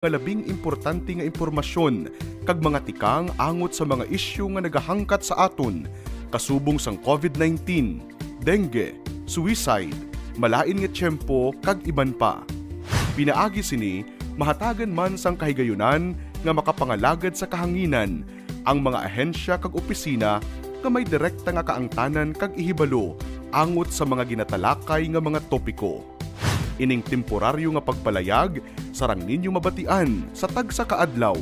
nga labing importante nga impormasyon kag mga tikang angot sa mga isyu nga nagahangkat sa aton kasubong sang COVID-19, dengue, suicide, malain nga tiyempo kag iban pa. Pinaagi sini mahatagan man sang kahigayunan nga makapangalagad sa kahanginan ang mga ahensya kag opisina nga may direkta nga kaangtanan kag ihibalo angot sa mga ginatalakay nga mga topiko. Ining temporaryo nga pagpalayag sarang ninyo mabatian sa tagsa kaadlaw,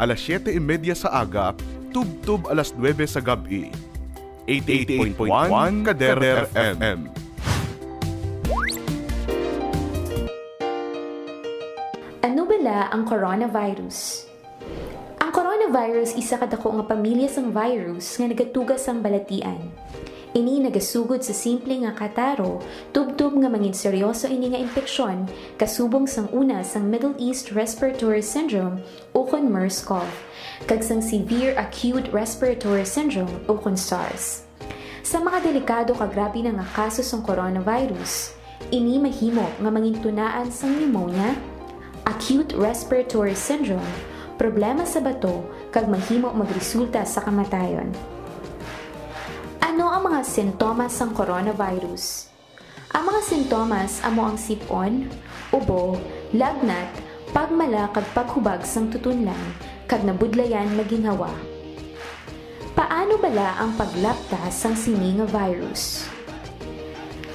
alas 7:30 sa aga, tub-tub alas 9 sa gabi. 88.1 Kader FM. Ano bala ang coronavirus? Ang coronavirus isa kadako nga pamilya sang virus nga nagatugas sang balatian. Ini nagasugod sa simple nga kataro, tubtub nga mangin seryoso ini nga impeksyon kasubong sang una sang Middle East Respiratory Syndrome o kon MERS-CoV, kag sang Severe Acute Respiratory Syndrome o kon SARS. Sa mga delikado kag grabe na nga kaso sang coronavirus, ini mahimo nga mangin tunaan sang pneumonia, acute respiratory syndrome, problema sa bato kag mahimo magresulta sa kamatayon. Ano ang mga sintomas ng coronavirus? Ang mga sintomas amo ang sipon, ubo, lagnat, pagmala kag paghubag sang tutunlan kag nabudlayan maginhawa. Paano bala ang paglaptas sang sini nga virus?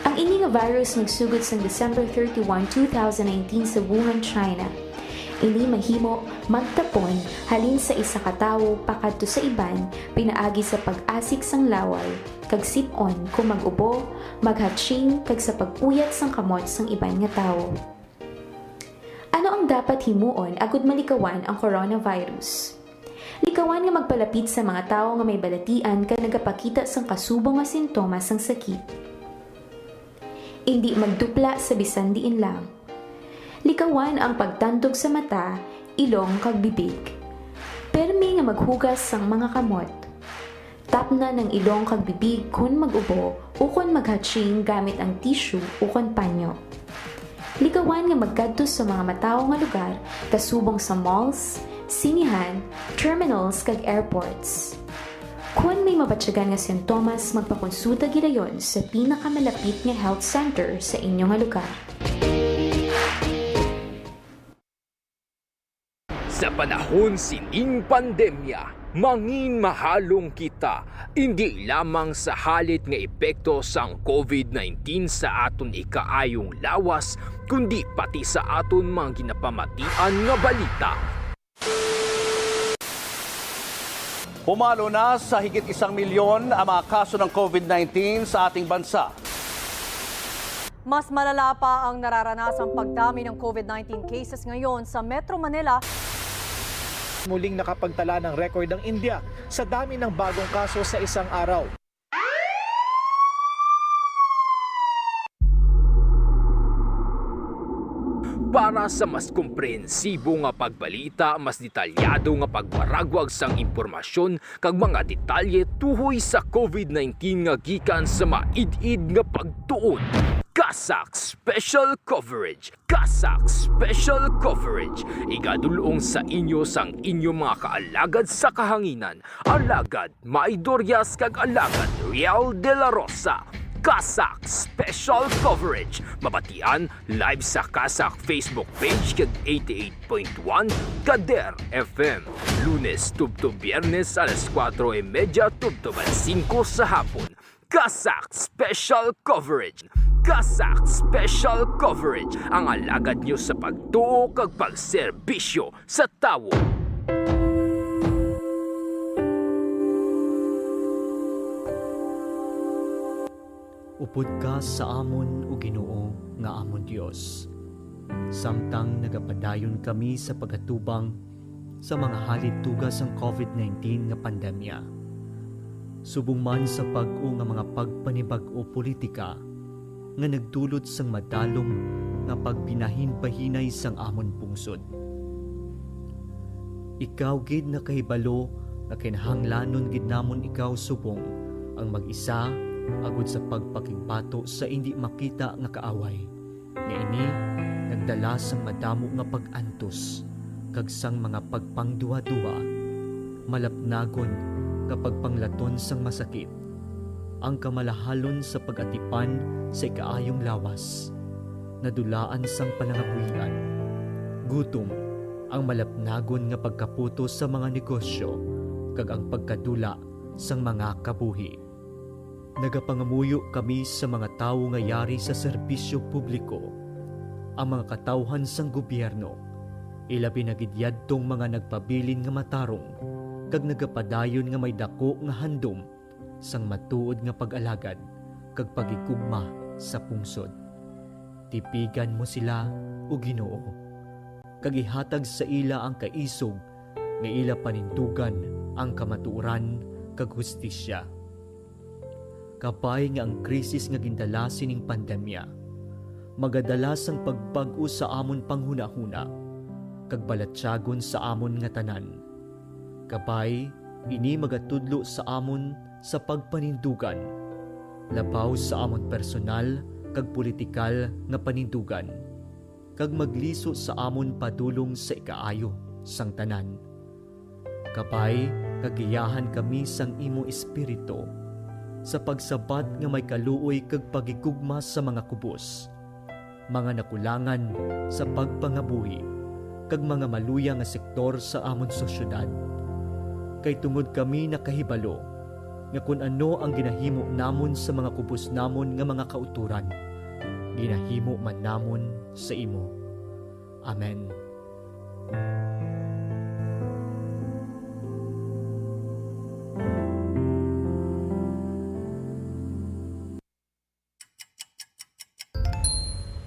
Ang ini nga virus nagsugod sang December 31, 2019 sa Wuhan, China. Ini mahimo magtapon halin sa isa ka tawo pakadto sa iban pinaagi sa pag-asik sang laway kag sip-on kung mag-ubo, maghatching kag sa pag-uyat sang kamot sang iban nga tawo. Ano ang dapat himuon agud malikawan ang coronavirus? Likawan nga magpalapit sa mga tawo nga may balatian kag nagapakita sang kasubong nga sintomas sang sakit. Hindi magdupla sa bisan diin lang. Likawan ang pagtandog sa mata, ilong kag bibig. Permi nga maghugas sang mga kamot. Tapna ng ilong kag bibig kun mag-ubo o kun maghatching gamit ang tissue o kun panyo. Likawan nga magkadto sa mga matawo nga lugar kasubong sa malls, sinihan, terminals kag airports. Kung may mabatyagan nga sintomas, magpakonsulta gidayon sa pinakamalapit nga health center sa inyong nga lugar. Sa panahon sining pandemya, mangin mahalong kita, hindi lamang sa halit nga epekto sang COVID-19 sa aton ikaayong lawas, kundi pati sa aton mga ginapamatian nga balita. Pumalo na sa higit 1 milyon ang mga kaso ng COVID-19 sa ating bansa. Mas malala pa ang nararanasang pagdami ng COVID-19 cases ngayon sa Metro Manila. Muling nakapagtala ng record ng India sa dami ng bagong kaso sa isang araw. Para sa mas komprehensibo nga pagbalita, mas detalyado nga pagwaragwag sang impormasyon kag mga detalye tuhoy sa COVID-19 nga gikan sa maid-id nga pagtuon. Kasak Special Coverage! Kasak Special Coverage! Igadulong sa inyo sang inyong mga kaalagad sa kahanginan, alagad Maidoryas kag alagad Real de la Rosa. Kasak Special Coverage! Mabatian live sa Kasak Facebook page kag 88.1 Kader FM. Lunes tubto Biyernes alas 4:30 tubto 5 sa hapon. Kasak Special Coverage! Kasak Special Coverage! Ang alagad nyo sa pagtuo kag pagserbisyo sa tawo. Upod ka sa amon o Ginoo nga amon Dios. Samtang nagapadayon kami sa pagatubang sa mga halit tugas ng COVID-19 nga pandemya. Subong man sa pag-o nga mga pagpanibag-o politika nga nagdulot sang madalom nga pagbinahin-bahinay sang amon pungsod. Ikaw gid na kahibalo nga kinahanglanon gid namon ikaw subong ang mag-isa agud sa pagpakigbato sa hindi makita nga kaaway. Nga ini nagdala sang madamo nga pag-antos kag sang mga pagpangduwa-duwa, malapnagon kapag panglaton sang masakit, ang kamalahalon sa pag-atipan sa ikaayong lawas, nadulaan sang panangabuhian, gutom, ang malapnagon nga pagkaputo sa mga negosyo, kag ang pagkadula sang mga kabuhi. Nagapangamuyo kami sa mga tawo nga yari sa serbisyo publiko, ang mga katawhan sang gobyerno, ilabi na gidyadtong mga nagpabilin nga matarong, kag nagapadayon nga may dako nga handom sang matuod nga pag-alagad kag pagigugma sa pungsod. Tipigan mo sila o Ginoo, kag ihatag sa ila ang kaisog nga ila panindugan ang kamatuoran kag hustisya. Kapay nga ang krisis nga gindala sining pandemya, magadalas ang pagbag-o sa amon panghunahuna, kag balatyagon sa amon nga tanan. Kapay, ini magatudlo sa amon sa pagpanindugan, labaw sa amon personal kag politikal nga panindugan, kag magliso sa amon padulong sa ikaayo sang tanan. Kapay, kagiyahan kami sang imo espiritu, sa pagsabat nga may kaluoy kag pagigugma sa mga kubos, mga nakulangan sa pagpangabuhi, kag mga maluya nga sektor sa amon sosyedad. Kay tungod kami nakahibalo nga kung ano ang ginahimo namon sa mga kubos namon nga mga kauturan, ginahimo man namon sa imo. Amen.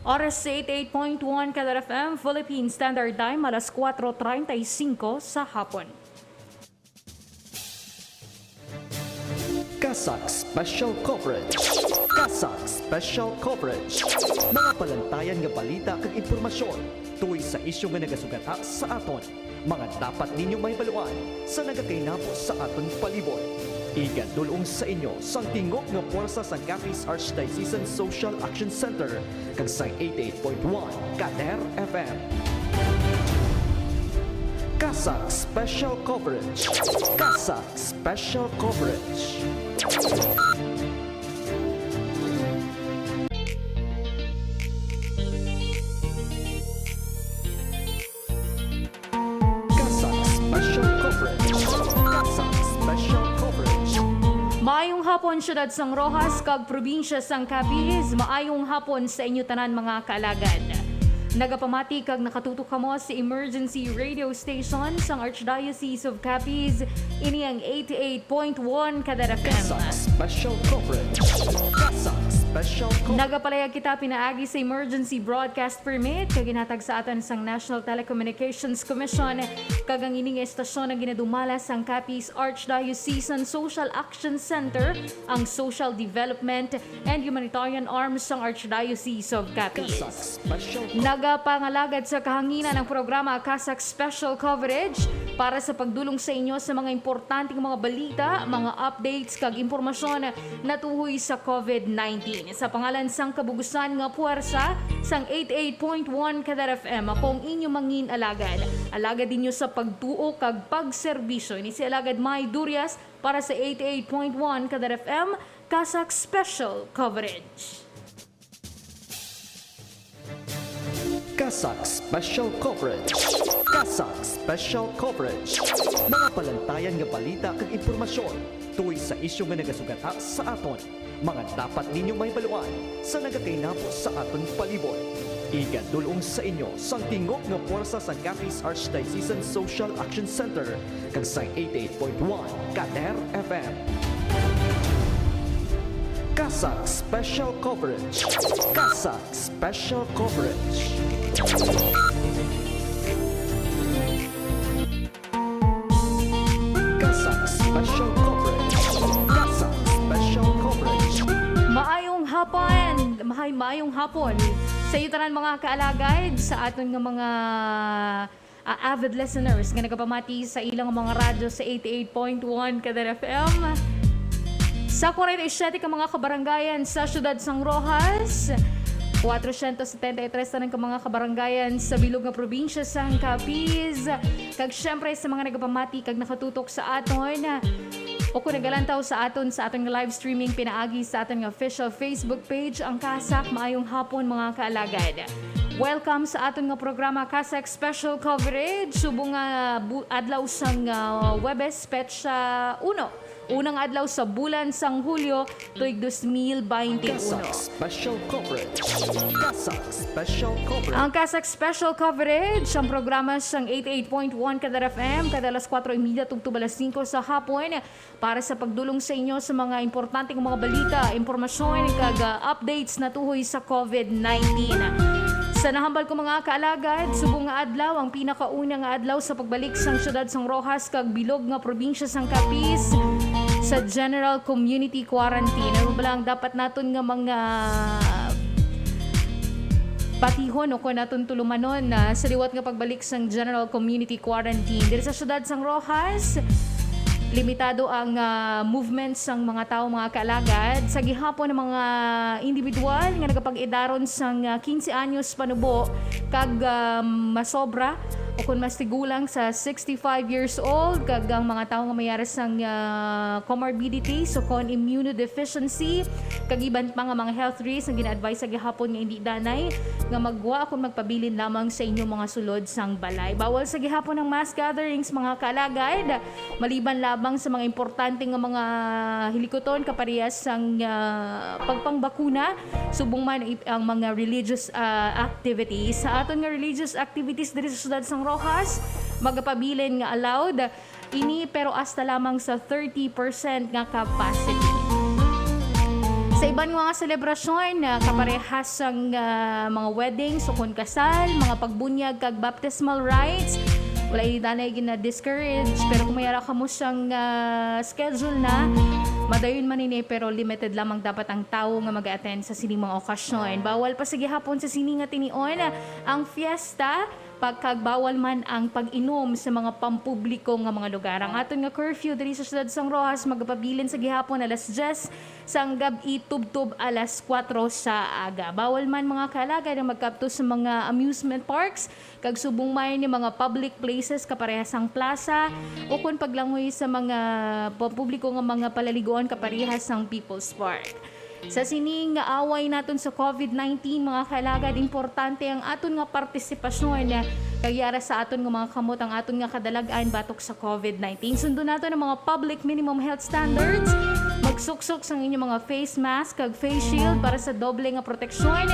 Oras sa 88.1 Kadar FM, Philippine Standard Time, alas 4:35 sa hapon. Kasak Special Coverage. Kasak Special Coverage. Mga palantayan nga balita kag impormasyon tuloy sa isyu nga nagasugata sa aton. Mga dapat ninyo may baluan sa nagakainapos sa aton palibot. Igadulong sa inyo sang tingog nga puwersa sa Capiz Archdiocesan Social Action Center kag sa 88.1 Kader FM. Kasak Special Coverage. Kasak Special Coverage. Kasak Special Coverage. Kasak Special Coverage. Maayong hapon, Syudad sang Rojas, kag probinsya sang Capiz. Maayong hapon sa inyo tanan mga kaalagad. Nagapamati kag nakatutok kamo sa emergency radio station sang Archdiocese of Capiz, ini ang 88.1 Kadar FM. Kasak Special Coverage. Kasak Special Coverage. Nagapalayag kita pinaagi sa emergency broadcast permit kag ginhatag sa aton sang National Telecommunications Commission kag ang ining estasyon na ginadumala sang Capiz Archdiocesan Social Action Center, ang social development and humanitarian arm sang Archdiocese of Capiz. Kasak Special Coverage. Nagapangalagad sa kahanginan ng programa Kasak Special Coverage para sa pagdulong sa inyo sa mga importanteng mga balita, mga updates kag impormasyon na tuhoy sa COVID-19. Sa pangalan sang kabugusan nga puwersa sang 88.1 Kadar FM, akong inyo mangin alagad. Alagad ninyo sa pagtuo kag pagserbisyo. Ini si Alagad May Durias para sa 88.1 Kadar FM, Kasak Special Coverage. Kasak Special Coverage. Kasak Special Coverage. Mga palantayan nga balita kag impormasyon tuloy sa isyu nga nagasugata sa aton. Mga dapat ninyo may baluan sa nagakainapos sa aton palibot. Igadulong sa inyo sang tingog nga puwersa sa Capiz Archdiocesan Social Action Center kag sa 88.1 Kader FM. Kasak Special Coverage. Kasak Special Coverage. Kasak Special Coverage. Kasak Special Coverage. Maayong hapon sa iyo tanan mga kaalagad, sa aton nga mga avid listeners nga nagapamati sa ilang mga radyo sa 88.1 Kadar FM. Sa 47 ka mga kabarangayan sa Syudad sang Rojas, 473 tanang ka mga kabarangayan sa bilog nga probinsya sang Capiz. Kag syempre sa mga nagapamati kag nakatutok sa aton. O kung nagalantaw sa aton nga live streaming pinaagi sa aton nga official Facebook page ang Kasak. Maayong hapon mga kaalagad. Welcome sa aton nga programa Kasak Special Coverage. Subong nga adlaw sang Webes Petsa 1. Unang adlaw sa bulan sang Hulyo tuig 2021. Kasak Special Coverage. Kasak Special Coverage. Ang Kasak Special Coverage, ang programa sang 88.1 kada FM, kada alas 4:30 tugtog alas 5 sa hapon para sa pagdulong sa inyo sa mga importanteng mga balita, impormasyon, kag updates na tuhoy sa COVID-19. Sa nahambal ko mga kaalagad, subong nga adlaw ang pinakauna nga adlaw sa pagbalik sang syudad sang Rojas kag bilog nga probinsya sang Capiz sa General Community Quarantine. Ano ba lang dapat naton nga mga patihon o kung naton tulumanon na sa liwat nga pagbalik sang General Community Quarantine. Diri sa syudad sang Rojas, limitado ang movement sang mga tao mga kaalagad sa gihapon ng mga individual nga nagapag-idaron sang 15 anyos panubo kag masobra o kung mas tigulang sa 65 years old kag ang mga tao nga mayara sang comorbidities o kung immunodeficiency kag iban pa nga mga health risks nga gina-advise sa gihapon nga hindi danay nga magwa kung magpabilin lamang sa inyong mga sulod sang balay. Bawal sa gihapon ng mass gatherings mga kaalagad maliban labang sa mga importante nga mga hilikoton kaparehas sang pagpangbakuna subong man ang mga religious activities. Sa aton nga religious activities diri sa syudad sang Rojas, magapabilin nga allowed ini pero hasta lamang sa 30% nga capacity. Sa ibang mga selebrasyon, kaparehas ang mga weddings o kung kasal, mga pagbunyag kag baptismal rites, wala danay gina-discourage pero kung mayara ka mo siyang schedule na madayon man ini pero limited lamang dapat ang tao nga mag-attend sa sining mga okasyon. Bawal pa sa gihapon sa sining nga tinion ang fiesta pagkagbawal man ang pag-inom sa mga pampubliko nga mga lugar. Ang aton nga curfew diri sa syudad sang Rojas magapabilin sa gihapon alas 10 sang gabi tubtob alas 4 sa aga. Bawal man mga kaalaga na magkapto sa mga amusement parks kag subong may ni mga public places kaparehas ang plaza o kun paglangoy sa mga pampubliko nga mga palaliguan kaparehas ang People's Park. Sa sining nga away naton sa COVID-19 mga kailagad, importante ang aton nga partisipasyon kayara sa aton nga mga kamot ang aton nga kadalagan batok sa COVID-19. Sundo naton ang mga public minimum health standards, magsuksok sa inyong mga face mask kag face shield para sa doble nga proteksyon.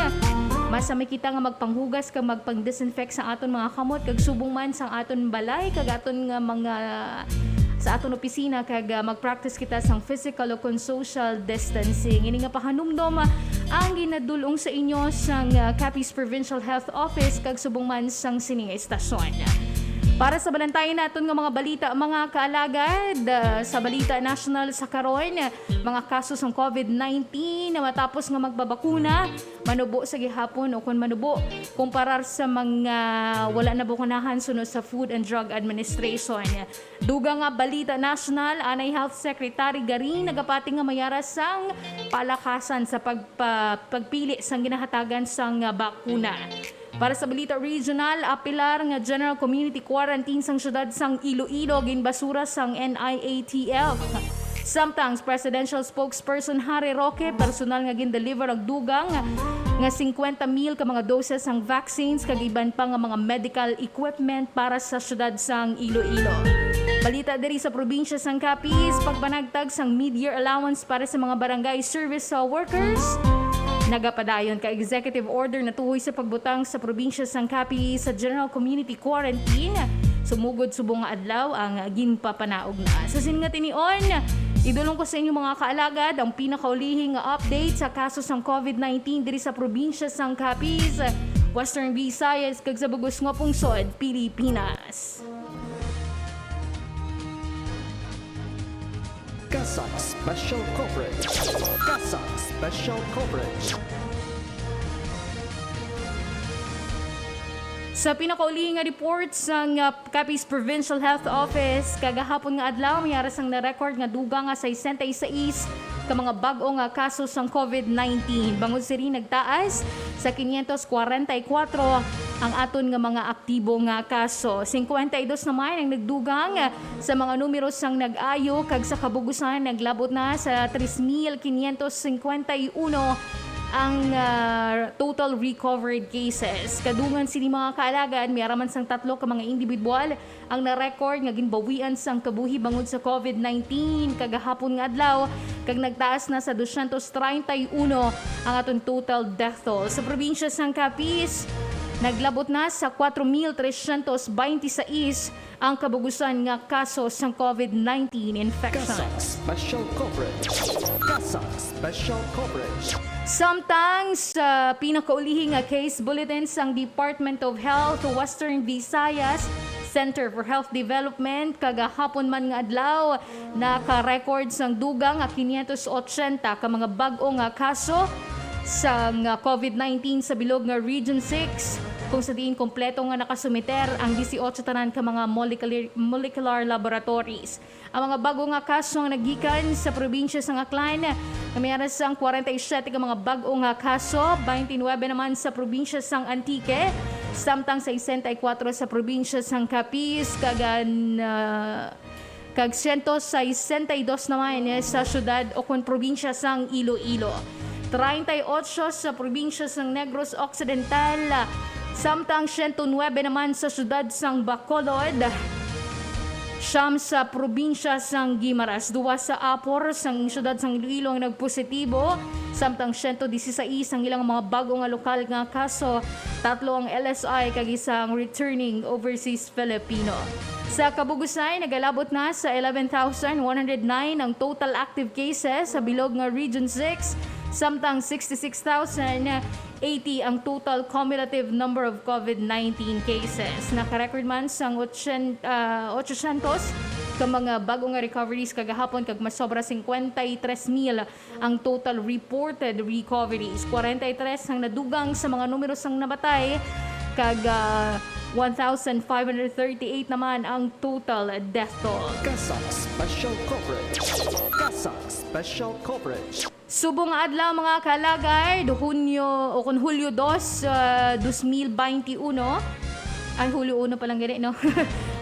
Masami kita nga magpanghugas kag magpang-disinfect sa aton mga kamot kag subong man sa aton balay kag aton nga mga sa aton opisina kag mag-practice kita sang physical o kung social distancing. Ini nga pahanumdom ang ginadulong sa inyo sang Capiz Provincial Health Office kag subong man sang sining estasyon. Para sa balantayan naton nga mga balita mga kaalagad, sa balita national sa karon, mga kaso ng COVID-19 na matapos nga magbabakuna, manubo sa gihapon o kung manubo kumparar sa mga wala na bukunahan sunod sa Food and Drug Administration. Duga nga balita national, anay Health Secretary Garin nagapati nga mayara sang palakasan sa pagpili sang ginahatagan sang bakuna. Para sa balita regional, apilar nga General Community Quarantine sang syudad sang Iloilo ginbasura sang NIATF. Samtang Presidential Spokesperson Harry Roque personal nga gin-deliver og dugang nga 50,000 ka mga doses sang vaccines kag iban pa nga mga medical equipment para sa syudad sang Iloilo. Balita diri sa probinsya sang Capiz, pagpanagtag sang mid-year allowance para sa mga barangay service workers. Nagapadayon ka executive order na tuhoy sa pagbutang sa probinsya sang Capiz sa General Community Quarantine. Sumugod subong nga adlaw ang ginpapanaog na. Sa singa tinion, idulong ko sa inyo mga kaalagad ang pinakaulihing update sa kaso sang COVID-19 diri sa probinsya sang Capiz, Western Visayas kag sa bugos nga pungsod, Pilipinas. Kasak Special Coverage. Kasak Special Coverage. Sa pinakaulihing nga report sang Capiz Provincial Health Office, kagahapon nga adlaw mayara sang na-record nga dugang nga 66 ka mga bag-o nga kaso sang COVID-19. Bangod siri nagtaas sa 544 ang aton nga mga aktibo nga kaso. 52 naman ang nagdugang sa mga numero sang nag-ayo kag sa kabugusan naglabot na sa 3,551 ang total recovered cases. Kadungan sini mga kaalagan, may araman sang 3 ka mga individual ang na-record nga ginbawian sang kabuhi bangod sa COVID-19 kagahapon nga adlaw kag nagtaas na sa 231 ang aton total death toll. Sa probinsya sang Capiz, naglabot na sa 4,326 ang kabugusan nga kaso sang COVID-19 infection. Kasak Special Coverage. Kasak Special Coverage. Samtang sa pinakaulihi nga case bulletin sang Department of Health Western Visayas Center for Health Development kagahapon man nga adlaw naka-record sang dugang nga 580 ka mga bag-o nga kaso sang COVID-19 sa bilog nga Region 6 kung sa diin kompleto nga nakasumiter ang 18 tanan ka mga molecular laboratories. Ang mga bago nga kaso nga nagikan sa probinsya sang Aklan, mayroon sang 47 ka mga bago nga kaso, 29 naman sa probinsya sang Antique, samtang sa 64 sa probinsya sang Capiz, kag 162 naman sa syudad o kung probinsya sang Iloilo. 38 sa probinsya sang Negros Occidental, samtang 109 naman sa syudad sang Bacolod, siyam sa probinsya sang Guimaras, 2 sa Apor sang syudad sang Iloilo ang nagpositibo, samtang 116 ang ilang mga bago nga lokal nga kaso, 3 ang LSI kag isang returning overseas Filipino. Sa Kabugusay, nagalabot na sa 11,109 ang total active cases sa bilog nga Region 6, samtang 66,080 ang total cumulative number of COVID-19 cases. Nakarecord man sang 800 ka mga bago nga recoveries kagahapon kag mas sobra 53,000 ang total reported recoveries. 43 ang nadugang sa mga numero sang namatay kag 1,538 naman ang total death toll. Kasak Special Coverage. Kasak Special Coverage. Subong adlaw mga kalagay, Hulyo 2, 2021. Ay, Hulyo 1 palang gani, no?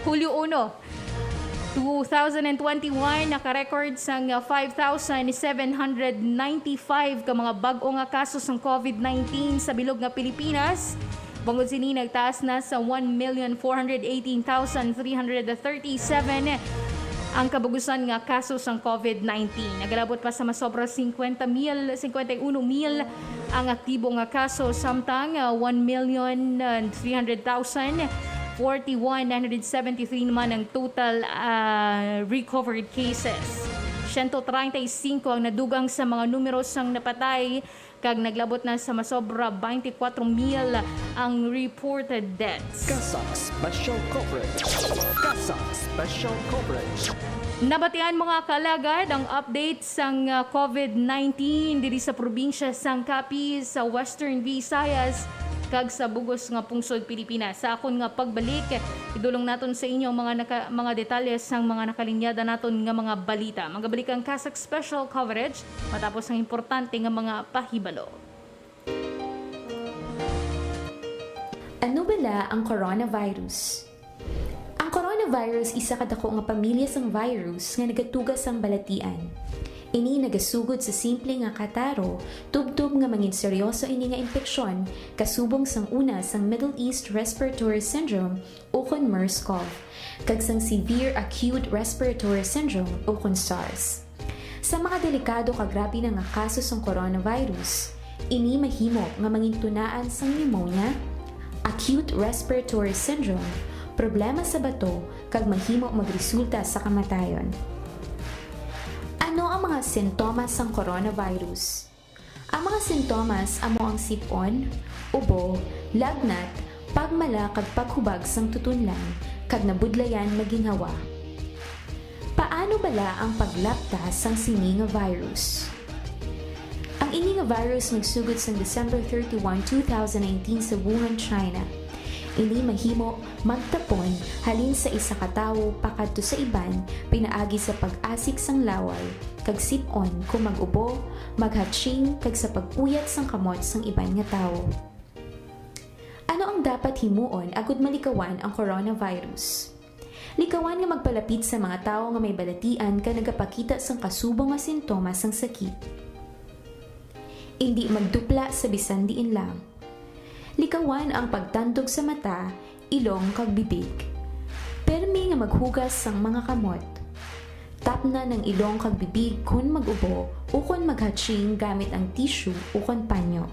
Hulyo 1, 2021, naka-record sang 5,795 ka mga bag-o nga kaso sang COVID-19 sa bilog nga Pilipinas. Bangod sini nagtaas na sa 1,418,337 ang kabugusan nga kaso sang COVID-19. Nagalabot pa sa masobra 51,000 ang aktibo nga kaso, samtang 1,300,041,973 naman ang total recovered cases. 135 ang nadugang sa mga numero sang napatay kag naglabot na sa masobra 24,000 ang reported deaths. Kasak Special Coverage. Kasak Special Coverage. Nabatian mga kalagad ang update sang COVID-19 diri sa probinsya sang Capiz sa Western Visayas kag sa bugos nga pungsod Pilipinas. Sa akon nga pagbalik, idulong naton sa inyo mga detalye sang mga nakalinyada naton nga mga balita. Magabalik ang Kasak Special Coverage matapos ang importante nga mga pahibalo. Ano bala ang coronavirus? Ang coronavirus isa kadako nga pamilya sang virus nga nagatugas sang balatian. Ini nagasugod sa simple nga kataro, tubtub nga mangin seryoso ini nga impeksyon, kasubong sang una sang Middle East Respiratory Syndrome o kon MERS-CoV, kag sang Severe Acute Respiratory Syndrome o kon SARS. Sa mga delikado kag grabe na nga kaso sang coronavirus, ini mahimo nga mangin tunaan sang pneumonia, acute respiratory syndrome, problema sa bato, kag mahimo magresulta sa kamatayon. Ano ang mga sintomas ng coronavirus? Ang mga sintomas amo ang sipon, ubo, lagnat, pagmala kag paghubag sang tutunlan, kag nabudlayan maginhawa. Paano bala ang paglaptas sang sini nga virus? Ang ini nga virus nagsugod sang December 31, 2019 sa Wuhan, China. Ini mahimo magtapon halin sa isa ka tawo pakadto sa iban pinaagi sa pag-asik sang laway kag sip-on kung mag-ubo, maghatching kag sa pagpuyat sang kamot sang iban nga tawo. Ano ang dapat himuon agud malikawan ang coronavirus? Likawan nga magpalapit sa mga tawo nga may balatian ka nagapakita sang kasubong nga sintomas sang sakit. Hindi magdupla sa bisan diin lang. Likawan ang pagtandog sa mata, ilong kag bibig. Permi nga maghugas sang mga kamot. Tapna ng ilong kag bibig kun mag-ubo o kun maghatching gamit ang tissue o kun panyo.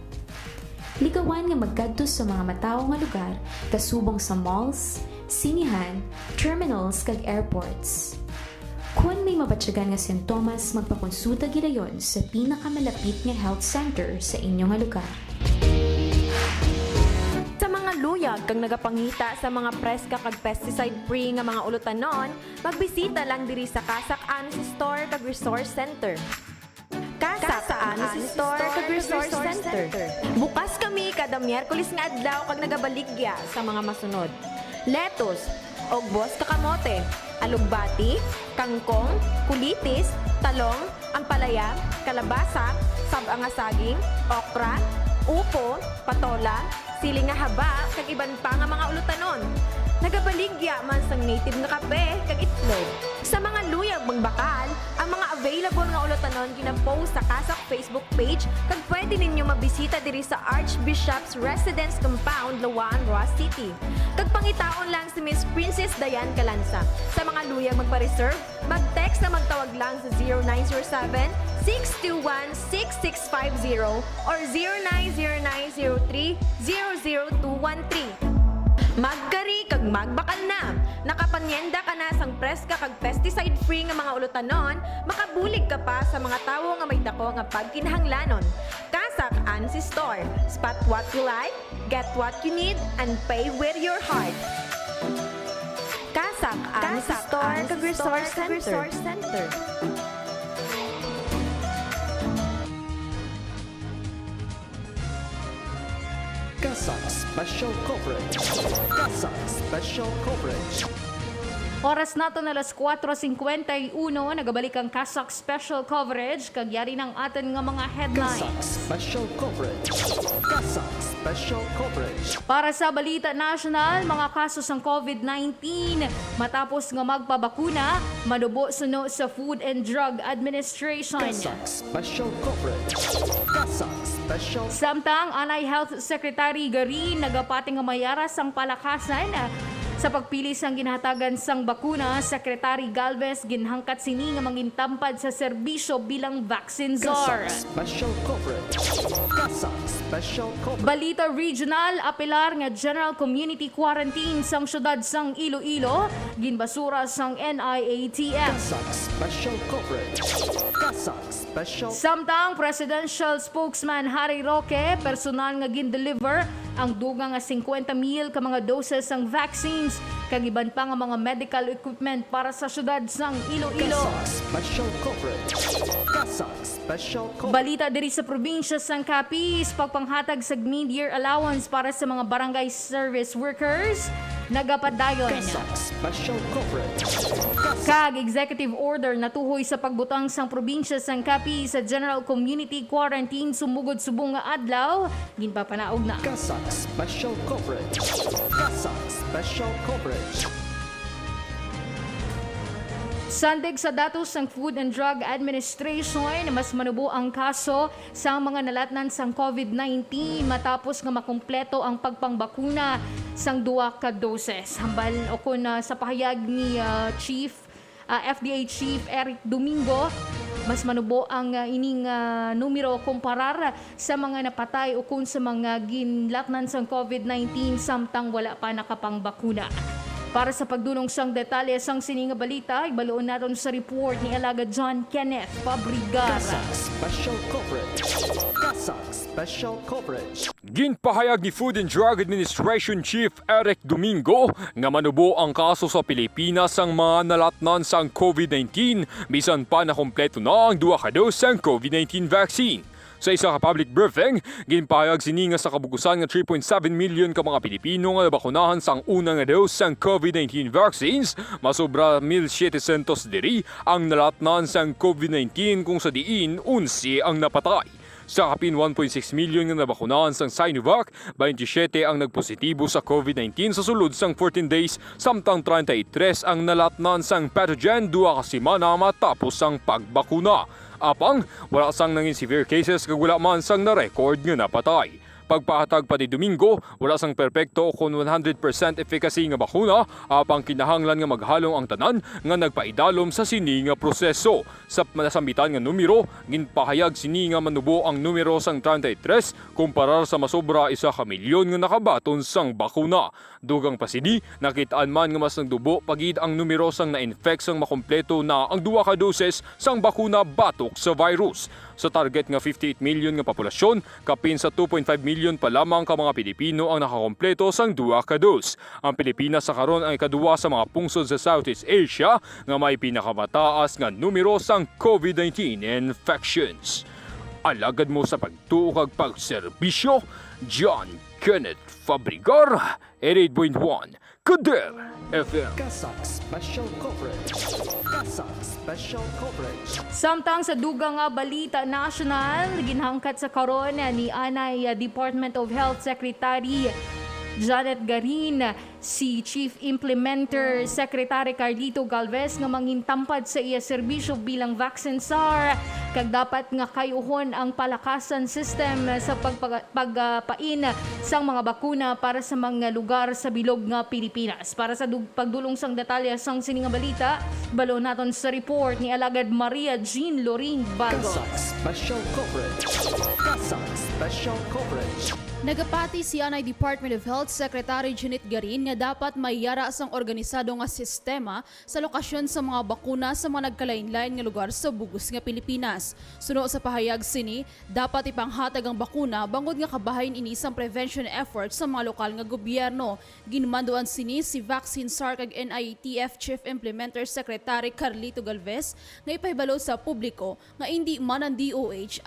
Likawan nga magkadto sa mga matawo nga lugar kasubong sa malls, sinihan, terminals kag airports. Kung may mabatyagan nga sintomas, magpakonsulta gidayon sa pinakamalapit nga health center sa inyong nga lugar. Sa mga luyag kag nagapangita sa mga preska kag pesticide-free nga mga ulutanon, magbisita lang diri sa Kasak Ansi Store kag Resource Center. Kasak Ansi Store kag Resource Center. Bukas kami kada Miyerkules nga adlaw kag nagabaligya sa mga masunod. Lettuce, ogbos kakamote, alugbati, kangkong, kulitis, talong, ampalaya, kalabasa, sabang nga saging, okra, upo, patola, siling nga haba, kag iban pa nga mga ulutanon. Nagabaligya man sang native nga kape kag itlog. Sa mga luyag magbakal, ang mga available nga ulutanon gina-post sa Kasak Facebook page kag pwede ninyo mabisita diri sa Archbishop's Residence Compound, Lawan, Roa City. Kag pangitaon lang si Miss Princess Dayan Calanza. Sa mga luyag magpa-reserve, mag-text na magtawag lang sa 0907-621-6650 or 090903-00213. Magkari kag magbakal na. Nakapanyenda ka na sang preska kag pesticide-free nga mga ulutanon, makabulig ka pa sa mga tawo nga may dako nga pagkinahanglanon. Kasak Ansi Store. Spot what you like, get what you need, and pay with your heart. Kasak Ansi Store kag Resource Center. Kasak Special Coverage. Kasak Special Coverage. Oras nato na alas 4:51, nagabalik ang Kasak Special Coverage, kagyari ng atin nga mga Kasak headlines. Special Coverage. Kasak Special Coverage. Para sa Balita National, mga kaso ng COVID-19 matapos nga magpabakuna, manubo suno sa Food and Drug Administration. Kasak Special Coverage. Kasak Special. Samtang Anay Health Secretary Garin nagapati nga mayara sang palakasan sa pagpili sang ginahatagan sang bakuna, Secretary Galvez ginhangkat sini nga mangintampad sa serbisyo bilang vaccine czar. Kasak Special Coverage. Kasak Special Coverage. Balita Regional, apelar nga General Community Quarantine sang syudad sang Iloilo, ginbasura sang NIATF. Kasak Special Coverage. Kasak Special. Samtang Presidential Spokesman Harry Roque, personal nga gin-deliver ang dugang nga 50,000 ka mga doses sang vaccines kag iban pa nga mga medical equipment para sa syudad sang Iloilo. Kasak Special Coverage. Kasak Special Coverage. Balita diri sa probinsya sang Capiz, pagpanghatag sa mid-year allowance para sa mga barangay service workers, nagapadayon. Kasak Special Coverage. Kag executive order na tuhoy sa pagbutang sang probinsya sang Capiz sa General Community Quarantine sumugod subong nga adlaw, ginpapanaog na. Kasak Special Coverage. Kasak Special Coverage. Sandig sa datos ng Food and Drug Administration, mas manubo ang kaso sa mga nalatnan sang COVID-19 matapos nga makumpleto ang pagpangbakuna sang duwa ka doses. Hambal o kun sa pahayag ni FDA Chief Eric Domingo, mas manubo ang ining numero kumparar sa mga napatay o kun sa mga ginlatnan sang COVID-19 samtang wala pa nakapangbakuna. Para sa pagdulong sang detalye sang sininga balita, ibaloon natin sa report ni Alaga John Kenneth Fabrigar. Kasak Special Coverage. Kasak Special Coverage. Ginpahayag ni Food and Drug Administration Chief Eric Domingo nga manubo ang kaso sa Pilipinas ang mga nalatnan sang COVID-19 bisan pa na kompleto na ang 2 ka dose sang COVID-19 vaccine. Sa isa ka public briefing, ginpahayag sini nga sa kabugusan nga 3.7 million ka mga Pilipino nga nabakunahan sang unang nga dose sang COVID-19 vaccines, masobra 1,700 diri ang nalatnan sang COVID-19 kung sa diin 11 ang napatay. Sa kapin 1.6 million nga nabakunahan sang Sinovac, 27 ang nagpositibo sa COVID-19 sa sulod sang 14 days, samtang 33 ang nalatnan sang pathogen 2 ka semana matapos ang pagbakuna. Apang, wala sang nangin severe cases kag wala man sang na-record nga napatay. Pagpahatag pa ni Domingo, wala sang perpekto kung 100% efficacy nga bakuna, apang kinahanglan nga maghalong ang tanan nga nagpaidalom sa sini nga proseso. Sa nasambitan nga numero, ginpahayag sini nga manubo ang numero sang 33 kumparar sa masobra 1 ka milyon nga nakabaton sang bakuna. Dugang pa sini, nakitaan man nga mas nagdubo pagid ang numero sang na-infect sang makompleto na ang 2 ka doses sang bakuna batok sa virus. Sa target nga 58 million nga populasyon, kapin sa 2.5 million pa lamang ka mga Pilipino ang nakakompleto sang 2 ka dose. Ang Pilipinas sa karon ang ikaduwa sa mga pungsod sa Southeast Asia nga may pinakamataas nga numero sang COVID-19 infections. Alagad mo sa pagtuo kag pagserbisyo, John Kenneth Fabrigar, 88.1 Kader FM. Kasak Special Coverage. Kasak Special Coverage. Samtang sa dugang nga balita national, ginhangkat sa karon ni Anay Department of Health Secretary Janet Garin, si Chief Implementer Secretary Carlito Galvez nga mangintampad sa iya serbisyo bilang vaccine SAR, kag dapat nga kayuhon ang palakasan system sa pagpain sang mga bakuna para sa mga lugar sa bilog nga Pilipinas. Para sa pagdulong sang detalye sang sining nga balita, balo naton sa report ni Alagad Maria Jean Loring Balgos. Kasak Special Coverage. Kasak Special Coverage. Nagapati si Anay Department of Health Secretary Janet Garin nga dapat may yara sang organisado nga sistema sa lokasyon sa mga bakuna sa mga nagkalain-lain nga lugar sa bugos nga Pilipinas. Suno sa pahayag sini, dapat ipanghatag ang bakuna bangod nga kabahin ini sang prevention efforts sa mga lokal nga gobyerno. Ginmanduan sini si Vaccine SAR kag NITF Chief Implementer Secretary Carlito Galvez nga ipahibalo sa publiko nga hindi man ang DOH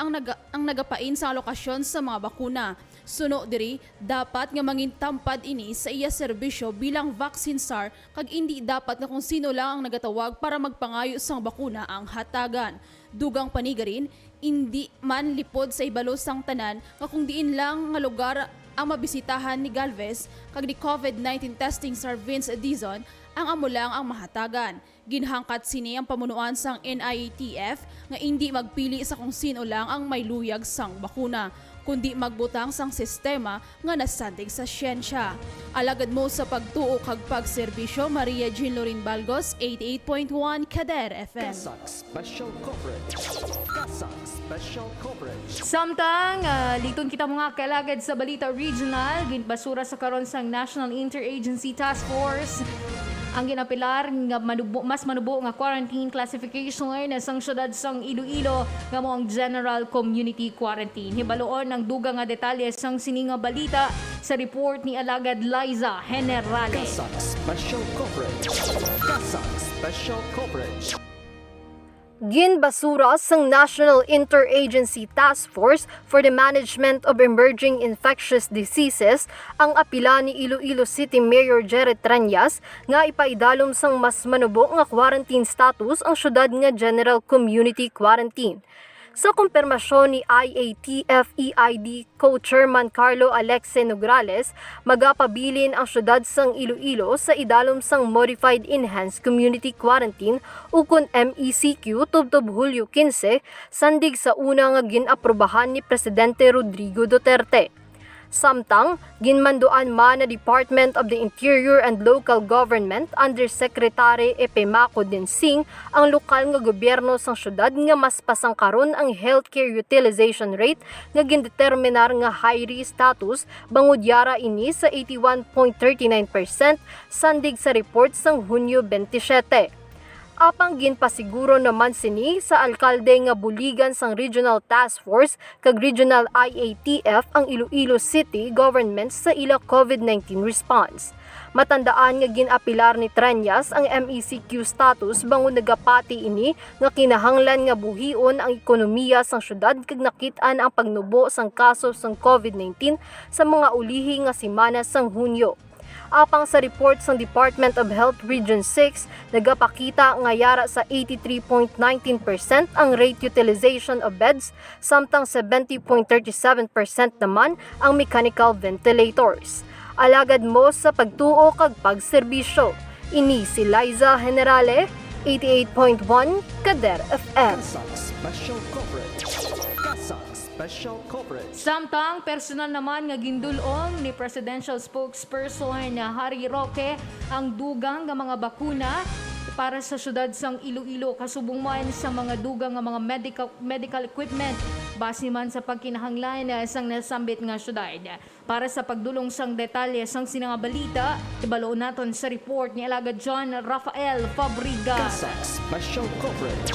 ang nagapain sa lokasyon sa mga bakuna. Suno diri, dapat nga mangintampad ini sa iya serbisyo bilang vaccine SAR kag hindi dapat nga kung sino lang ang nagatawag para magpangayo sang bakuna ang hatagan. Dugang panigarin, hindi man lipod sa ibalo sang tanan nga kung diin lang nga lugar ang mabisitahan ni Galvez kag ni COVID-19 testing Sir Vince Dizon ang amo lang ang mahatagan. Ginhangkat sini ang pamunuan sang NITF nga hindi magpili sa kung sino lang ang may luyag sang bakuna, kundi magbutang sang sistema nga nasandig sa siyensya. Alagad mo sa pagtuo kag pagserbisyo, Maria Jean Lorin Balgos, 88.1 Kader FM. Kasak Special Coverage. Kasak Special Coverage. Samtang liton kita mga kalagad sa balita regional, ginbasura sa karon sang National Interagency Task Force ang ginapilar nga mas manubo nga quarantine classification sang syudad sang Iloilo nga mo ang General Community Quarantine. Hibaloon ang dugang nga detalye sang sininga balita sa report ni Alagad Liza Generales. Kasak Special Coverage. Kasak Special Coverage. Ginbasura sang National Interagency Task Force for the Management of Emerging Infectious Diseases ang apila ni Iloilo City Mayor Jared Tranyas nga ipaidalom sang mas manubo nga quarantine status ang syudad nga General Community Quarantine. Sa kumpirmasyon ni IATF-EID Co-Chairman Carlo Alexe Nograles, magapabilin ang syudad sang Iloilo sa idalom sang Modified Enhanced Community Quarantine ukon MECQ tubtob Hulyo 15, sandig sa una nga ginaprubahan ni Presidente Rodrigo Duterte. Samtang, ginmanduan man na Department of the Interior and Local Government under Secretary Epemaco Densing ang lokal nga gobyerno sang syudad nga mas pasangkaron ang healthcare utilization rate nga gindeterminar nga high-risk status bangod yara ini sa 81.39% sandig sa report sang Hunyo 27. Apang ginpasiguro naman sini sa alkalde nga buligan sang Regional Task Force kag Regional IATF ang Iloilo City government sa ila COVID-19 response. Matandaan nga ginapilar ni Triñas ang MECQ status bango nagapati ini nga kinahanglan nga buhion ang ekonomiya sang syudad kag nakit-an ang pagnubo sang kaso sang COVID-19 sa mga ulihi nga semana sang Hunyo. Apang sa report ng Department of Health Region 6, nagapakita nga yara sa 83.19% ang rate utilization of beds, samtang 70.37% naman ang mechanical ventilators. Alagad mo sa pagtuo kag pagserbisyo. Ini si Liza Generale, 88.1 Kader FM. Kasak Special Coverage. Kasak Special Coverage. Samtang personal naman nga gindulong ni Presidential Spokesperson Harry Roque ang dugang nga mga bakuna para sa syudad sang Iloilo kasubong man sa mga dugang nga mga medical equipment base man sa pagkinahanglan sang nasambit nga syudad. Para sa pagdulong sang detalye sang sinanga balita, ibaloon naton sa report ni Alagad John Rafael Fabriga. Kasak Special Coverage.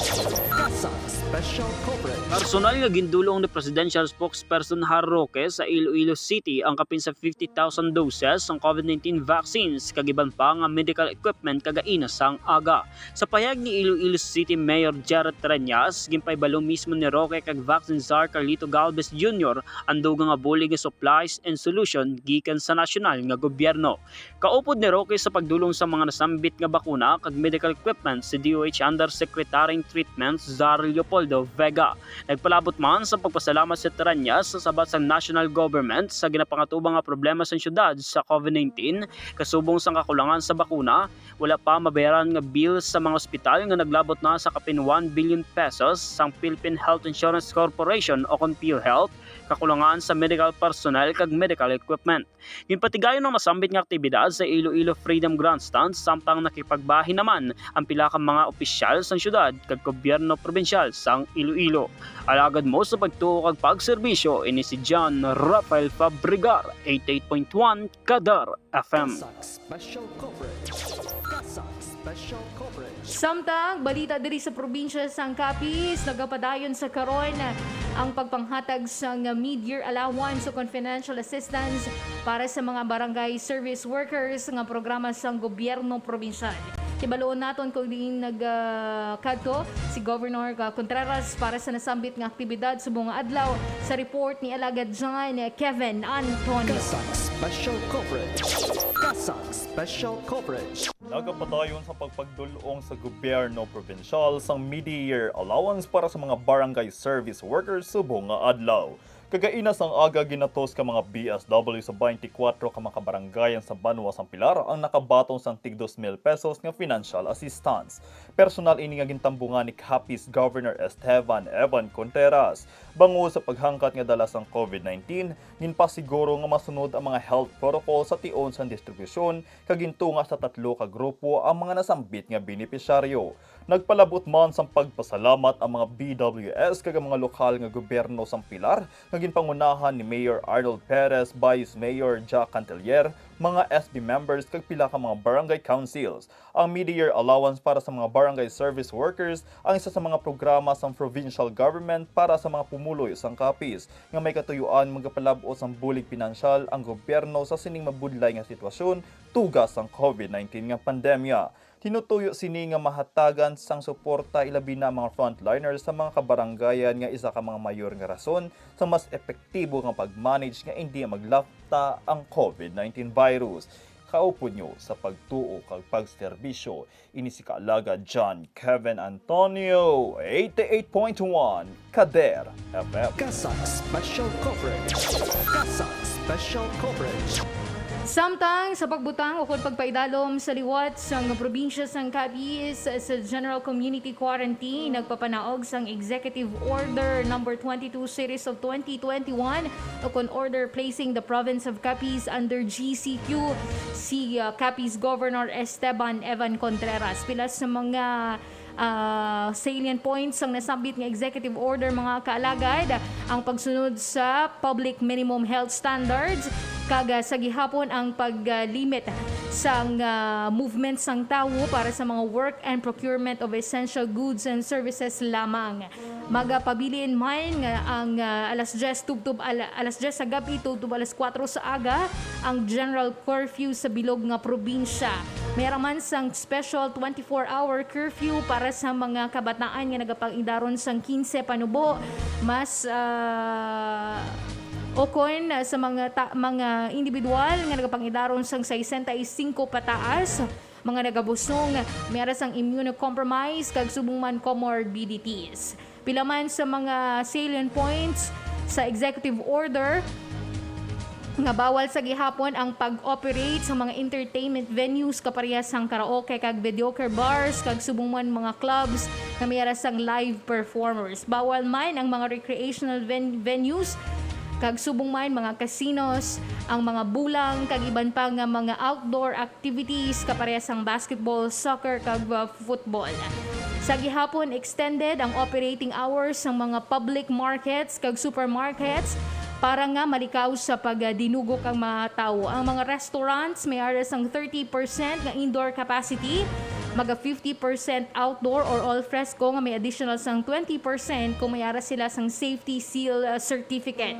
Kasak Special Coverage. Personal nga gindulong ni Presidential Spokesperson Harry Roque sa Iloilo City ang kapin sa 50,000 doses ng COVID-19 vaccines kagiban pa nga medical equipment kagaina sang aga. Sa payag ni Iloilo City Mayor Jared Triñas, gimpaybalo mismo ni Roque kag vaccine czar Carlito Galvez Jr. ang dugang nga bulig nga supplies and solution gikan sa nasyonal nga gobyerno. Kaupod ni Roque sa pagdulong sa mga nasambit nga bakuna kag medical equipment si DOH Undersecretary ng Treatments Zar Leopoldo Vega. Nagpalabot man sa pagpasalamat sa Triñas sa sabat sa national government sa ginapangatubang nga problema sa syudad sa COVID-19 kasubong sa kakulangan sa bakuna, wala pa mabayaran nga bill sa mga ospital nga naglabot na sa kapin 1 billion pesos sang Philippine Health Insurance Corporation o kon PhilHealth, kakulangan sa medical personnel kag medical equipment. Ginpatigayon ng masambit nga aktibidad sa Iloilo Freedom Grandstand samtang nakipagbahin naman ang pila ka mga opisyal sa syudad kag gobyerno probinsyal sang Iloilo. Alagad mo sa pagtuo kag pagserbisyo ini si John Rafael Fabrigar, 88.1 Kadar FM. Kasak Special Coverage. Kasak Special Coverage. Samtang balita diri sa probinsya sang Capiz, nagapadayon sa karon ang pagpanghatag sang mid-year allowance o financial assistance para sa mga barangay service workers nga programa sang gobyerno probinsyal. Ibaloon naton kung din nagkadto si Governor Contreras para sa nasambit nga aktibidad sa bunga adlaw sa report ni Alagad John Kevin Antonio. Kasak Special Coverage. Kasak Special Coverage. Nagapadayon sa pagpagdulong sa gobyerno provincial sang mid-year allowance para sa mga barangay service workers subong nga adlaw. Kagaina sang aga ginatos ka mga BSW sa 24 ka mga kabarangayan sa Banwa sang Pilar ang nakabatong sang tig 2,000 pesos nga financial assistance. Personal ini nga gintambungan ni Capiz Governor Esteban Evan Contreras. Bango sa paghangkat nga dala sang COVID-19, ginpasiguro nga masunod ang mga health protocol sa tion sang distribusyon kag gintunga sa 3 ka grupo ang mga nasambit nga benepisyaryo. Nagpalabot man sang pagpasalamat ang mga BWS kag mga lokal nga gobyerno sang Pilar nga ginpangunahan ni Mayor Arnold Perez, Vice Mayor Jack Cantelier, mga SB members kag pila ka mga barangay councils. Ang mid-year allowance para sa mga barangay service workers ang isa sa mga programa sang provincial government para sa mga pumuloy sang Capiz nga may katuyuan magapalab-o sang bulig pinansyal ang gobyerno sa sining mabudlay nga sitwasyon tugas sang COVID-19 nga pandemya. Tinutuyo sini nga mahatagan sang suporta ilabi na mga frontliners sa mga kabarangayan nga isa ka mga mayor nga rason sa mas epektibo nga pag-manage nga hindi maglafta ang COVID-19 virus. Kaupo nyo sa pagtuo kag pagserbisyo ini si kaalaga John Kevin Antonio, 88.1 Kader FM. Kasak Special Coverage. Kasak Special Coverage. Samtang sa pagbutang o pagpaidalom sa liwat sang probinsya sang Capiz sa General Community Quarantine, nagpapanaog sang Executive Order No. 22 Series of 2021 o kon order placing the province of Capiz under GCQ si Capiz Governor Esteban Evan Contreras. Pilas sa mga salient points ang nasambit ng executive order mga kaalagad, ang pagsunod sa public minimum health standards, kag sa gihapon ang paglimit sang movement sang tawo para sa mga work and procurement of essential goods and services lamang. Magapabilin man nga ang alas 10 sa gabi tubtob alas 4 sa aga ang general curfew sa bilog nga probinsya. Mayroon man sang special 24-hour curfew para sa mga kabataan nga nagapang-idaron sang 15 panubo, mas okon sa mga individual nga nagapang-idaron sang 65 pataas, mga nagabusong, mayroon sang immunocompromised kag subong man comorbidities. Pila man sa mga salient points sa executive order nga bawal sa gihapon ang pag-operate sa mga entertainment venues kaparehas sang karaoke kag videoke bars kag subong man mga clubs nga mayroon sang live performers. Bawal man ang mga recreational venues kag subong man mga casinos, ang mga bulang kag iban pa nga mga outdoor activities kaparehas sang basketball, soccer kag football. Sa gihapon extended ang operating hours ng mga public markets kag supermarkets para nga malikaw sa pagdinugok ang mga tao. Ang mga restaurants may aras ang 30% nga indoor capacity, maga 50% outdoor or all fresco nga may additional sang 20% kung may aras sila sang safety seal certificate.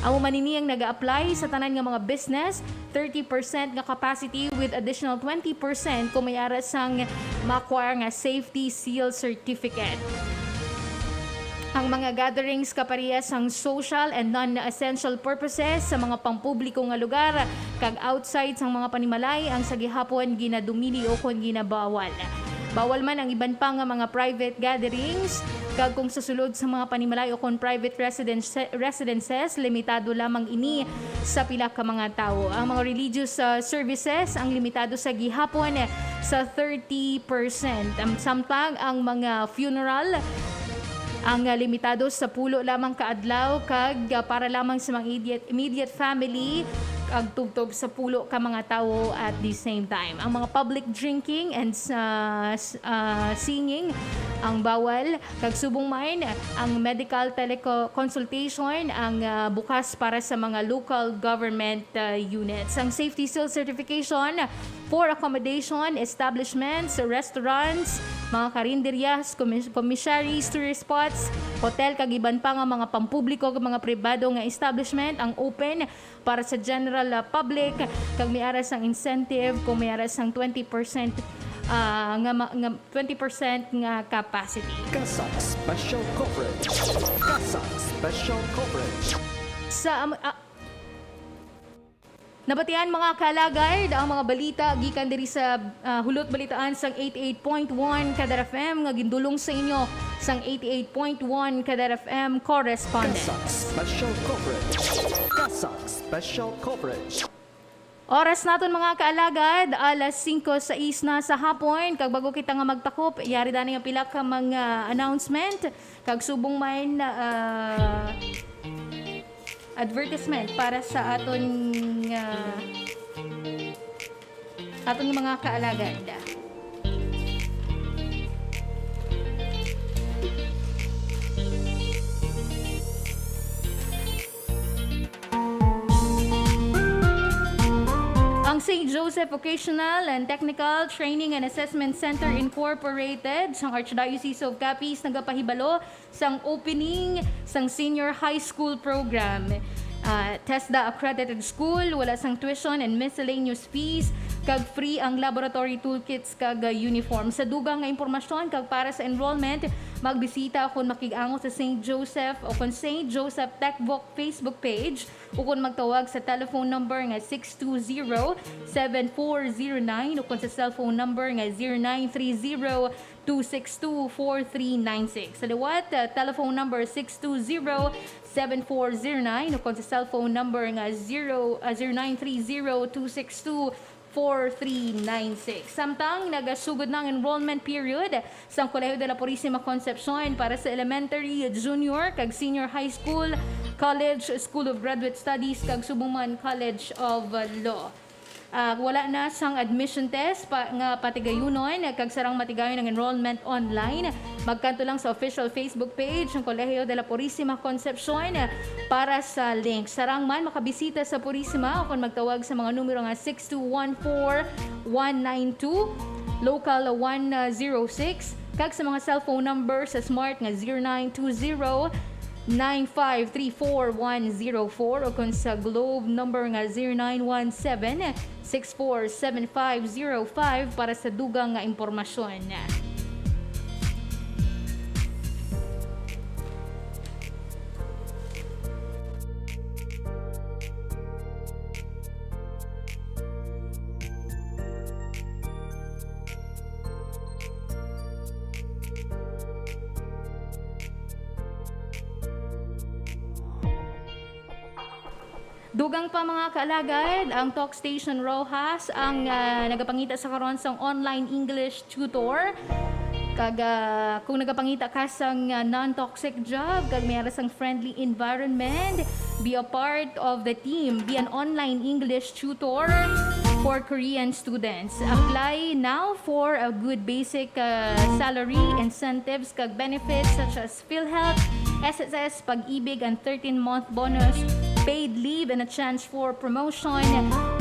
Ang maniniyang nag-a-apply sa tanan nga mga business, 30% nga capacity with additional 20% kung may aras sang ma-acquire nga safety seal certificate. Ang mga gatherings kaparehas ang social and non-essential purposes sa mga pampubliko nga lugar kag outside sang mga panimalay ang sa gihapon ginadumili o kon ginabawal. Bawal man ang iban pa nga mga private gatherings kag kung sa sulod sa mga panimalay o kon private residences limitado lamang ini sa pila ka mga tao. Ang mga religious services ang limitado sa gihapon sa 30%. Samtang ang mga funeral ang limitado sa pulo lamang kaadlaw kag para lamang sa mga immediate family kag tubtob sa pulo ka mga tawo at the same time. Ang mga public drinking and singing ang bawal kag subong man ang medical teleconsultation ang bukas para sa mga local government units. Ang safety seal certification for accommodation establishments, restaurants, mga karinderyas, commissaries, tourist spots, hotel kag iban pa nga mga pampubliko kag mga pribado nga establishment ang open para sa general public kag may aras ang incentive kung may aras ang 20% nga 20% nga capacity. Kasak Special Coverage. Kasak Special Coverage. Sa nabatian mga kalagard ang mga balita gikan diri sa hulot balitaan sang 88.1 Kadar FM nga gindulong sa inyo sang 88.1 Kadar FM correspondent. Kasak Special Coverage. Kasak Special Coverage. Oras naton mga kaalagad, alas 5:06 na sa hapon. Kag bago kita nga magtakop, yari dani nga pila ka mga announcement kag subong man advertisement para sa aton mga kaalagad. Ang St. Joseph Vocational and Technical Training and Assessment Center Incorporated sang Archdiocese of Capiz nagapahibalo sang opening sang senior high school program. TESDA accredited school, wala sang tuition and miscellaneous fees, kag free ang laboratory toolkits kag uniform. Sa dugang nga impormasyon kag para sa enrollment, magbisita kung makig-ango sa St. Joseph o kung St. Joseph TechVoc Facebook page o kung magtawag sa telephone number nga 620-7409 o kung sa cellphone number nga 0930-262-4396. Sa liwat, telephone number 620-7409 o kung sa cellphone number nga 0930-262-4396. Samtang nagasugod ng enrollment period sa Colegio de la Purísima Concepcion para sa elementary, junior, kag senior high school, college, School of Graduate Studies, kag subong man College of Law. wala na sang admission test nga patigayunon kag sarang matigayon ng enrollment online. Magkanto lang sa official Facebook page ng Colegio de la Purísima Concepcion para sa link. Sarang man makabisita sa Purísima o kung magtawag sa mga numero nga 6214-192, local 106, kag sa mga cellphone number sa smart nga 0920-9534104 o kung sa Globe number nga 0917-647505 para sa dugang nga impormasyon. Dugang pa mga kaalagad, ang Talk Station Rojas ang nagapangita sa karon sang online English tutor. Kag kung nagapangita ka sang non-toxic job, kag mayroon sang friendly environment, be a part of the team, be an online English tutor for Korean students. Apply now for a good basic salary, incentives, kag benefits such as PhilHealth, SSS, Pag-ibig, and 13-month bonus, paid leave, and a chance for promotion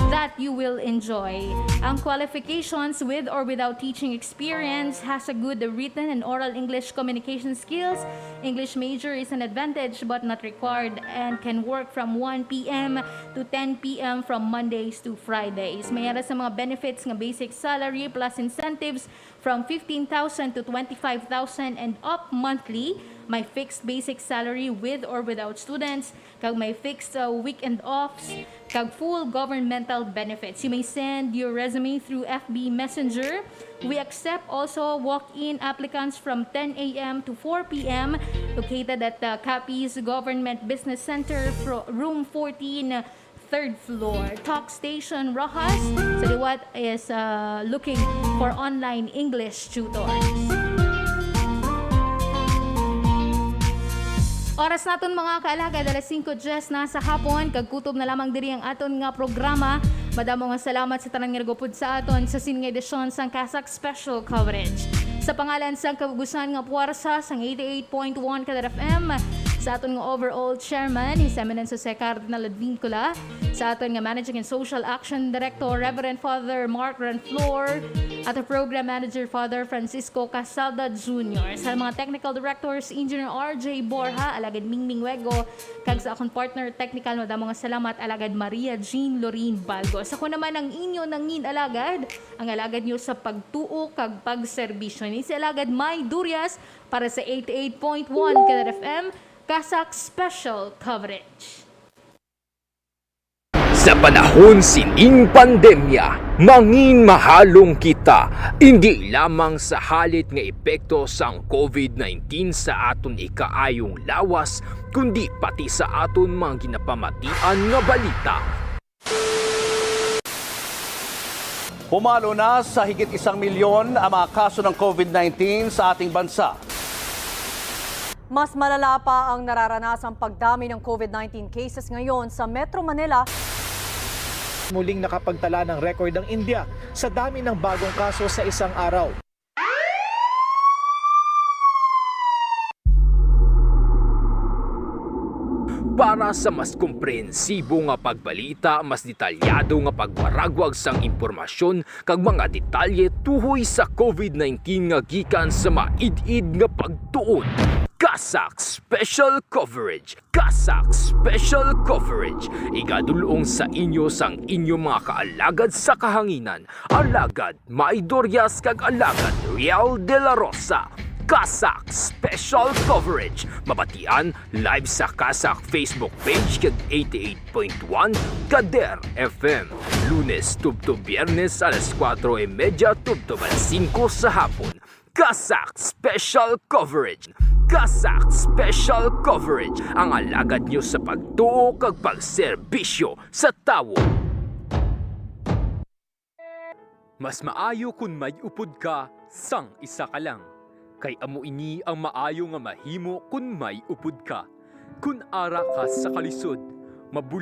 that you will enjoy. Ang qualifications with or without teaching experience, has a good written and oral English communication skills. English major is an advantage but not required, and can work from 1 p.m. to 10 p.m. from Mondays to Fridays. Mayroon sa mga benefits nga basic salary plus incentives from 15,000 to 25,000 and up monthly. May fixed basic salary with or without students, kag may fixed weekend offs, kag full governmental benefits. You may send your resume through FB Messenger. We accept also walk-in applicants from 10 a.m. to 4 p.m. located at Capiz Government Business Center, room 14, third floor. Talk Station Rojas sa liwat is looking for online English tutors. Oras naton mga kaalaga, alas 5:10 na sa hapon, kagkutob na lamang diri ang aton nga programa. Madamo nga salamat sa tanan nga nagupod sa aton sa sining edisyon sang Kasak Special Coverage. Sa pangalan sang kabugusan nga puwersa sang 88.1 Kadar FM, sa aton nga overall chairman, His Eminence Jose Cardinal Advincula, sa aton nga Managing and Social Action Director, Reverend Father Mark Ranflor, at ang Program Manager, Father Francisco Casalda Jr. Sa mga Technical Directors, Engineer RJ Borja, alagad Mingming Wego, kag sa akong partner technical, madamo nga salamat, alagad Maria Jean Lorene Balgos. Ako naman ang inyo nangin alagad, ang alagad nyo sa pagtuo kag pagserbisyo. Ni si alagad May Durias para sa 88.1 Kadar FM, Kasak Special Coverage. Sa panahon sining pandemya, mangin mahalong kita, hindi lamang sa halit nga epekto sang COVID-19 sa aton ikaayong lawas, kundi pati sa aton mga ginapamatian nga balita. Pumalo na sa higit 1 milyon ang mga kaso ng COVID-19 sa ating bansa. Mas malala pa ang nararanasang pagdami ng COVID-19 cases ngayon sa Metro Manila. Muling nakapagtala ng record ang India sa dami ng bagong kaso sa isang araw. Para sa mas komprehensibo nga pagbalita, mas detalyado nga pagwaragwag sang impormasyon kag mga detalye tuhoy sa COVID-19 nga gikan sa maid-id nga pagtuon. Kasak Special Coverage. Kasak Special Coverage. Igadulong sa inyo sang inyong mga kaalagad sa kahanginan. Alagad Maidorias kag alagad Real de la Rosa. Kasak Special Coverage. Mabatian live sa Kasak Facebook page kag 88.1 Kader FM. Lunes tubto Biyernes alas 4:30 tubto 5 sa hapon. Kasak Special Coverage. Kasak Special Coverage. Ang alagad nyo sa pagtuo kag pagserbisyo sa tawo. Mas maayo kung may upod ka, sang isa ka lang. Kay amo ini ang maayo nga mahimo kung may upod ka. Kung ara ka sa kalisod, mabuli